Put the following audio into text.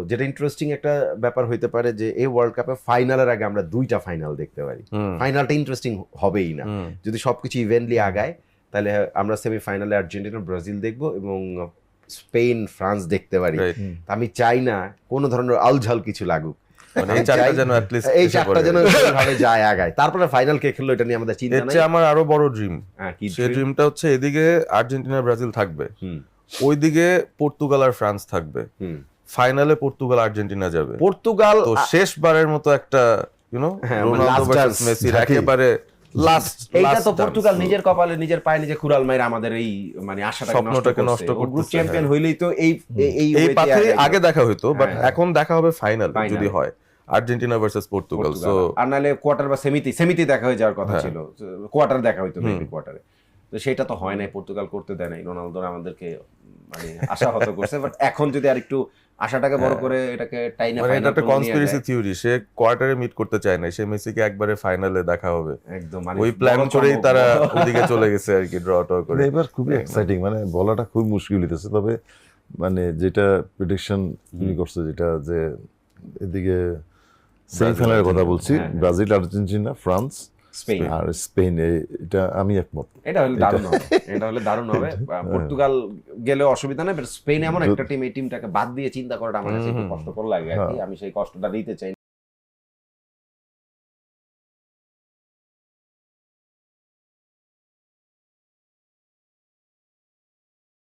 যেটা ইন্টারেস্টিং একটা ব্যাপার হইতে পারে যে এই ওয়ার্ল্ড কাপে ফাইনালের আগে আমরা 2টা ফাইনাল দেখতে পারি। ফাইনালটা ইন্টারেস্টিং হবেই না যদি সবকিছু ইভেন্টলি আগায়, তাহলে আমরা সেমিফাইনালে আর্জেন্টিনা ব্রাজিল দেখবো এবং স্পেন ফ্রান্স দেখতে পারি। আমি চাই না কোনো ধরনের আলঝাল কিছু লাগুক, এই চারটা যেন এইভাবে যায় আগায়, তারপরে ফাইনাল কে খেললো এটা নিয়ে আমাদের চিন্তা নাই। আমার আরো বড় ড্রিম, সেই ড্রিমটা হচ্ছে এদিকে আর্জেন্টিনা ব্রাজিল থাকবে, ওইদিকে পর্তুগাল আর ফ্রান্স থাকবে, ফাইনালে পর্তুগাল আর্জেন্টিনা যাবে, পর্তুগাল তো শেষবারের মতো একটা রোনালদো ভার্সেস মেসির একেবারে লাস্ট। এইটা তো পর্তুগাল নিজের কপালে নিজের পায়ে নিজে কুড়াল মাইরা আমাদের এই মানে স্বপ্নটাকে নষ্ট করতে, গ্রুপ চ্যাম্পিয়ন হইলেই তো এই পাথে আগে দেখা হইতো, বাট এখন দেখা হবে ফাইনাল যদি হয় আর্জেন্টিনা ভার্সেস পর্তুগাল। সো আর নাহলে কোয়ার্টার বা সেমিতে দেখা হয়ে যাওয়ার কথা ছিল, কোয়ার্টার দেখা হইতো মেবি কোয়ার্টারে, তো সেটা তো হয় নাই, পর্তুগাল করতে দেয় নাই, রোনালদো আমাদেরকে মানে আশাহত করছে। বাট এখন যদি আর একটু আশাটাকে বড় করে এটাকে টাইনা মানে এটা একটা কনস্পিরেসি থিওরি, সে কোয়ার্টারে মিট করতে চায় না, সে মেসিকে একবারে ফাইনালে দেখা হবে একদম, মানে ওই প্ল্যান করেই তারা ওদিকে চলে গেছে আর কি, ড্র করে। এবার খুবই এক্সাইটিং, মানে বলাটা খুব মুশকিল হইতেছে, তবে মানে যেটা প্রেডিকশন তুমি করছো, যেটা যে এদিকে সেমিফাইনালের কথা বলছি, ব্রাজিল আর্জেন্টিনা ফ্রান্স স্পেন আর স্পেন, এটা আমি একমত। এটা হলে দারুণ হবে। পর্তুগাল গেলে অসুবিধা নেই, স্পেন এমন একটা টিম, এই টিমটাকে বাদ দিয়ে চিন্তা করাটা আমার কাছে একটু কষ্টকর লাগে আর কি, আমি সেই কষ্টটা নিতে চাই।